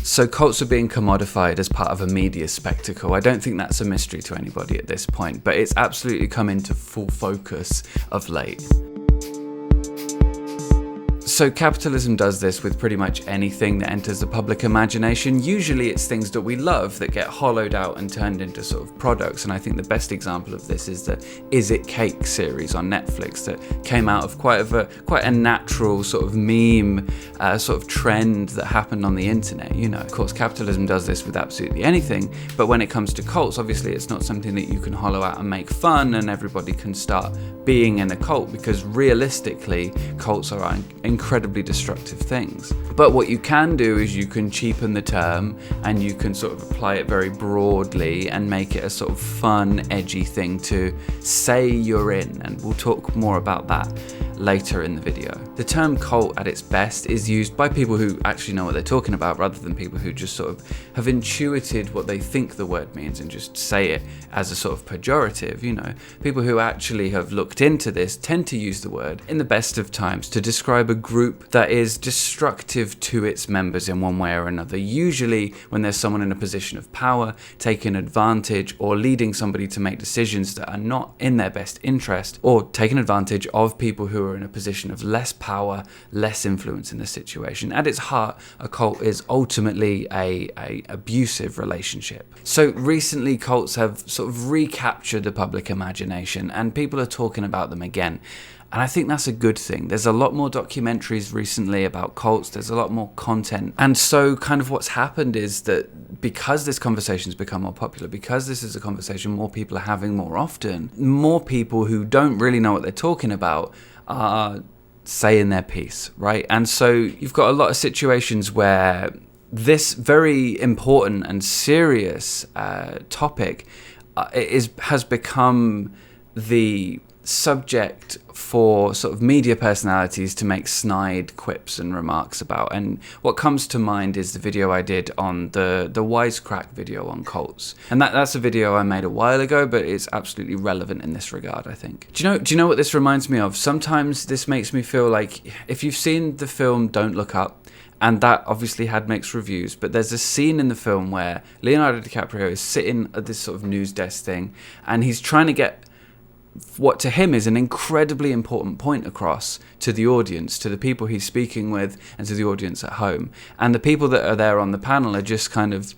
So cults are being commodified as part of a media spectacle. I don't think that's a mystery to anybody at this point, but it's absolutely come into full focus of late. So capitalism does this with pretty much anything that enters the public imagination. Usually it's things that we love that get hollowed out and turned into sort of products. And I think the best example of this is the Is It Cake series on Netflix that came out of quite a natural sort of meme sort of trend that happened on the internet. You know, of course, capitalism does this with absolutely anything. But when it comes to cults, obviously it's not something that you can hollow out and make fun and everybody can start being in a cult, because realistically, cults are incredibly destructive things. But what you can do is you can cheapen the term and you can sort of apply it very broadly and make it a sort of fun, edgy thing to say you're in, and we'll talk more about that later in the video. The term cult at its best is used by people who actually know what they're talking about, rather than people who just sort of have intuited what they think the word means and just say it as a sort of pejorative. You know, people who actually have looked into this tend to use the word in the best of times to describe a group that is destructive to its members in one way or another, usually when there's someone in a position of power taking advantage or leading somebody to make decisions that are not in their best interest, or taking advantage of people who are in a position of less power, less influence in the situation. At its heart, a cult is ultimately a abusive relationship. So recently cults have sort of recaptured the public imagination and people are talking about them again. And I think that's a good thing. There's a lot more documentaries recently about cults. There's a lot more content. And so kind of what's happened is that because this conversation's become more popular, because this is a conversation more people are having more often, more people who don't really know what they're talking about are saying their piece, right? And so you've got a lot of situations where this very important and serious topic has become the subject for sort of media personalities to make snide quips and remarks about. And what comes to mind is the video I did on the wisecrack video on cults. And that's a video I made a while ago, but it's absolutely relevant in this regard, I think. Do you know what this reminds me of? Sometimes this makes me feel like, if you've seen the film Don't Look Up, and that obviously had mixed reviews, but there's a scene in the film where Leonardo DiCaprio is sitting at this sort of news desk thing, and he's trying to get what to him is an incredibly important point across to the audience, to the people he's speaking with, and to the audience at home. And the people that are there on the panel are just kind of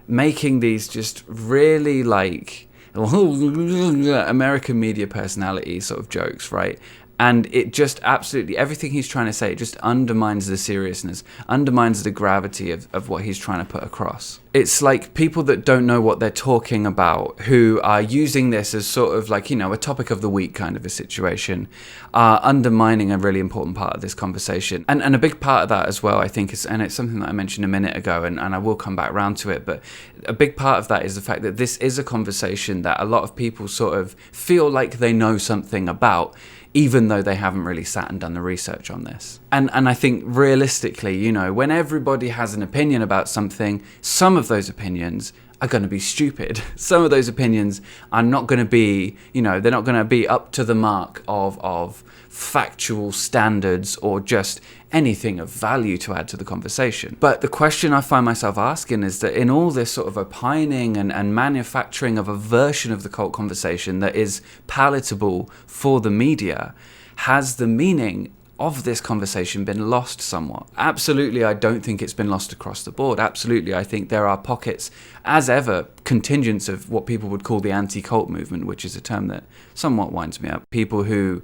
making these just really like American media personality sort of jokes, right? And it just absolutely, everything he's trying to say, it just undermines the seriousness, undermines the gravity of what he's trying to put across. It's like people that don't know what they're talking about, who are using this as sort of like, you know, a topic of the week kind of a situation, are undermining a really important part of this conversation. And a big part of that as well, I think, is, and it's something that I mentioned a minute ago, and I will come back around to it, but a big part of that is the fact that this is a conversation that a lot of people sort of feel like they know something about, even though they haven't really sat and done the research on this. And I think realistically, you know, when everybody has an opinion about something, some of those opinions are going to be stupid. Some of those opinions are not going to be, you know, they're not going to be up to the mark of factual standards or just anything of value to add to the conversation. But the question I find myself asking is that in all this sort of opining and manufacturing of a version of the cult conversation that is palatable for the media, has the meaning of this conversation been lost somewhat? Absolutely, I don't think it's been lost across the board. Absolutely, I think there are pockets, as ever, contingents of what people would call the anti-cult movement, which is a term that somewhat winds me up. People who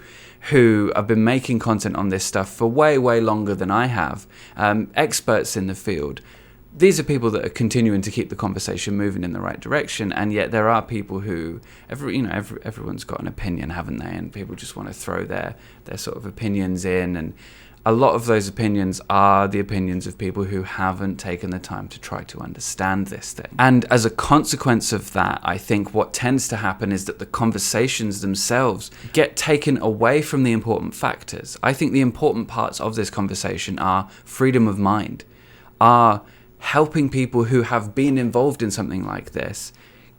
have been making content on this stuff for way, way longer than I have, experts in the field. These are people that are continuing to keep the conversation moving in the right direction, and yet there are people who, everyone's got an opinion, haven't they? And people just want to throw their sort of opinions in, and a lot of those opinions are the opinions of people who haven't taken the time to try to understand this thing. And as a consequence of that, I think what tends to happen is that the conversations themselves get taken away from the important factors. I think the important parts of this conversation are freedom of mind, are helping people who have been involved in something like this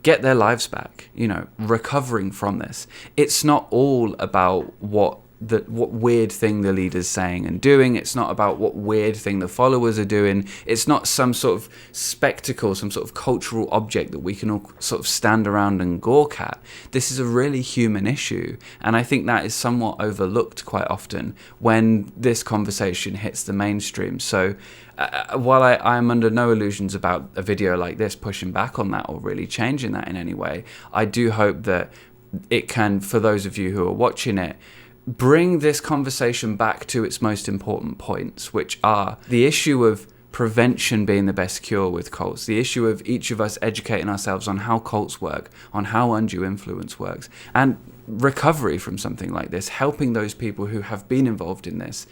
get their lives back, you know, recovering from this. It's not all about what what weird thing the leader's saying and doing. It's not about what weird thing the followers are doing. It's not some sort of spectacle, some sort of cultural object that we can all sort of stand around and gawk at. This is a really human issue, and I think that is somewhat overlooked quite often when this conversation hits the mainstream. So while I'm under no illusions about a video like this pushing back on that or really changing that in any way, I do hope that it can, for those of you who are watching it, bring this conversation back to its most important points, which are the issue of prevention being the best cure with cults, the issue of each of us educating ourselves on how cults work, on how undue influence works, and recovery from something like this, helping those people who have been involved in this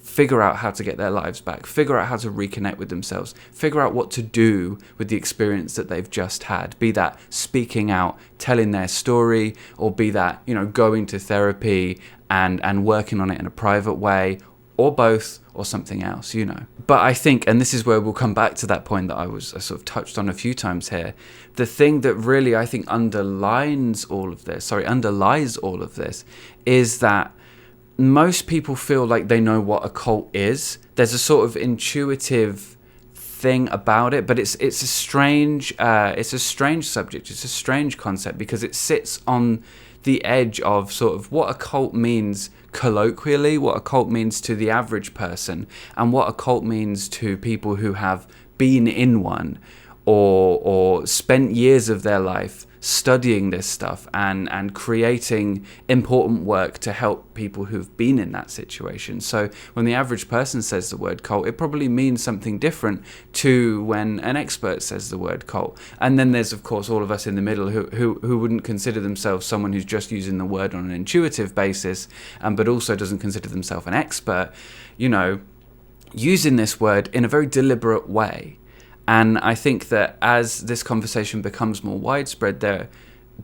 figure out how to get their lives back, figure out how to reconnect with themselves, figure out what to do with the experience that they've just had, be that speaking out, telling their story, or be that, going to therapy and working on it in a private way, or both, or something else, But I think, and this is where we'll come back to that point that I sort of touched on a few times here, the thing that really I think underlies all of this is that most people feel like they know what a cult is. There's a sort of intuitive thing about it, but it's a strange subject. It's a strange concept because it sits on the edge of sort of what a cult means colloquially, what a cult means to the average person, and what a cult means to people who have been in one or spent years of their life studying this stuff and creating important work to help people who've been in that situation. So when the average person says the word cult, it probably means something different to when an expert says the word cult. And then there's, of course, all of us in the middle who wouldn't consider themselves someone who's just using the word on an intuitive basis, but also doesn't consider themselves an expert, using this word in a very deliberate way. And I think that as this conversation becomes more widespread,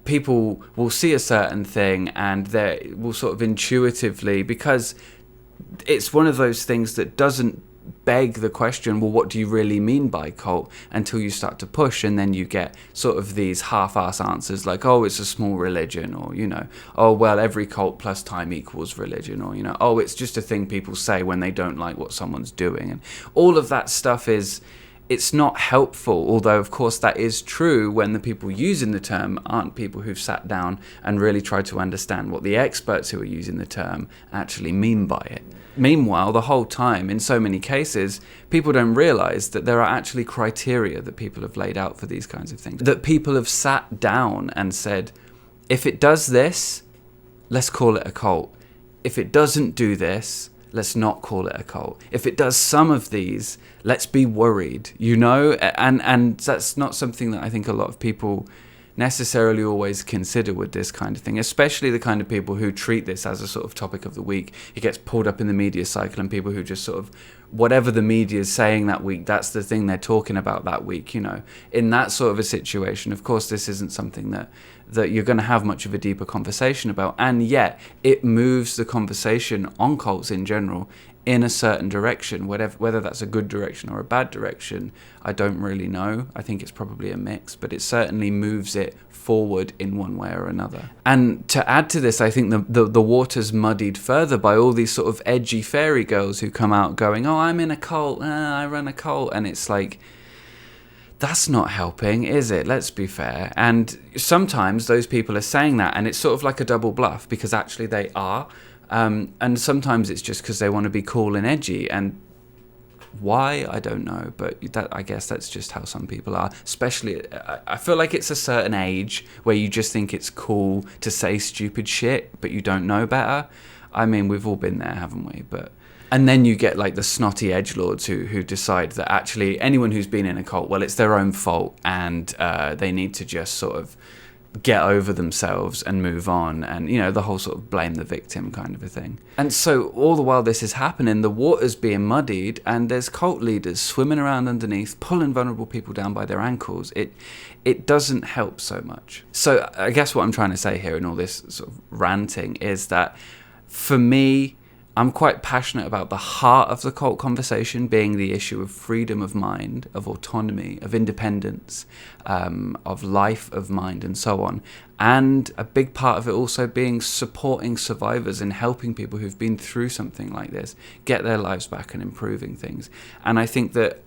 people will see a certain thing and they will sort of intuitively, because it's one of those things that doesn't beg the question, well, what do you really mean by cult, until you start to push, and then you get sort of these half-ass answers like, oh, it's a small religion, or, oh, well, every cult plus time equals religion, or, oh, it's just a thing people say when they don't like what someone's doing. And all of that stuff it's not helpful, although of course that is true when the people using the term aren't people who've sat down and really tried to understand what the experts who are using the term actually mean by it. Meanwhile, the whole time, in so many cases, people don't realize that there are actually criteria that people have laid out for these kinds of things, that people have sat down and said, if it does this, let's call it a cult. If it doesn't do this, let's not call it a cult. If it does some of these, let's be worried, and that's not something that I think a lot of people necessarily always consider with this kind of thing, especially the kind of people who treat this as a sort of topic of the week. It gets pulled up in the media cycle, and people who just sort of, whatever the media is saying that week, that's the thing they're talking about that week, In that sort of a situation, of course, this isn't something that you're going to have much of a deeper conversation about, and yet it moves the conversation on cults in general in a certain direction. Whether that's a good direction or a bad direction, I don't really know. I think it's probably a mix, but it certainly moves it forward in one way or another. And to add to this, I think the water's muddied further by all these sort of edgy fairy girls who come out going, oh, I'm in a cult, I run a cult, and it's like, that's not helping, is it? Let's be fair. And sometimes those people are saying that, and it's sort of like a double bluff, because actually they are. And sometimes it's just because they want to be cool and edgy. And why, I don't know. But I guess that's just how some people are. Especially, I feel like it's a certain age where you just think it's cool to say stupid shit, but you don't know better. I mean, we've all been there, haven't we? And then you get like the snotty edgelords who decide that actually anyone who's been in a cult, well, it's their own fault, and they need to just sort of get over themselves and move on, and the whole sort of blame the victim kind of a thing. And so all the while this is happening, the water's being muddied, and there's cult leaders swimming around underneath, pulling vulnerable people down by their ankles. It doesn't help so much. So I guess what I'm trying to say here in all this sort of ranting is that, for me, I'm quite passionate about the heart of the cult conversation being the issue of freedom of mind, of autonomy, of independence, of life of mind, and so on. And a big part of it also being supporting survivors and helping people who've been through something like this get their lives back and improving things. And I think that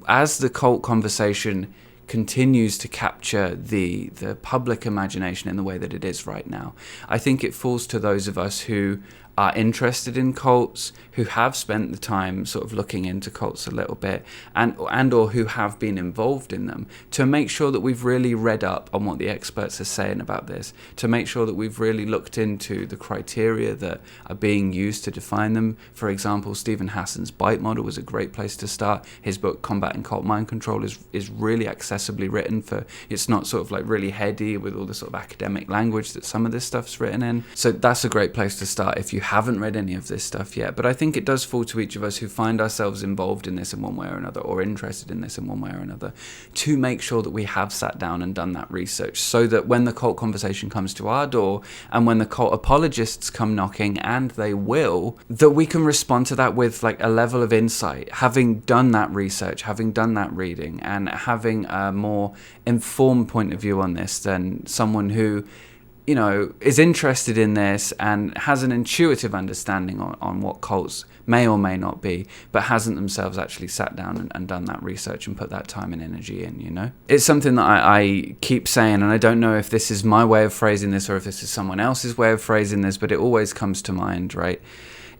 as the cult conversation continues to capture the public imagination in the way that it is right now, I think it falls to those of us who are interested in cults, who have spent the time sort of looking into cults a little bit, and or who have been involved in them, to make sure that we've really read up on what the experts are saying about this, to make sure that we've really looked into the criteria that are being used to define them. For example, Stephen Hassan's BITE model was a great place to start. His book Combating Cult Mind Control is really accessibly written. It's not sort of like really heady with all the sort of academic language that some of this stuff's written in. So that's a great place to start if you haven't read any of this stuff yet. But I think it does fall to each of us who find ourselves involved in this in one way or another, or interested in this in one way or another, to make sure that we have sat down and done that research, so that when the cult conversation comes to our door and when the cult apologists come knocking, and they will, that we can respond to that with like a level of insight, having done that research, having done that reading, and having a more informed point of view on this than someone who, you know, is interested in this and has an intuitive understanding on what cults may or may not be, but hasn't themselves actually sat down and done that research and put that time and energy in, you know? It's something that I keep saying, and I don't know if this is my way of phrasing this or if this is someone else's way of phrasing this, but it always comes to mind, right?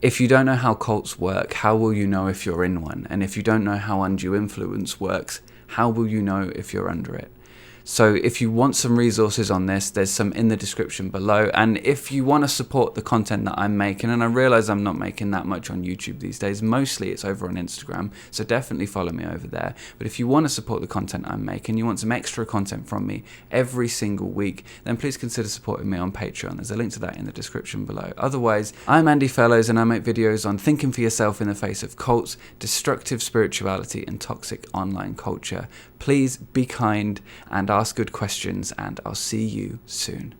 If you don't know how cults work, how will you know if you're in one? And if you don't know how undue influence works, how will you know if you're under it? So if you want some resources on this, there's some in the description below. And if you want to support the content that I'm making, and I realize I'm not making that much on YouTube these days, mostly it's over on Instagram, so definitely follow me over there. But if you want to support the content I'm making, you want some extra content from me every single week, then please consider supporting me on Patreon. There's a link to that in the description below. Otherwise, I'm Andy Fellows, and I make videos on thinking for yourself in the face of cults, destructive spirituality, and toxic online culture. Please be kind and ask good questions, and I'll see you soon.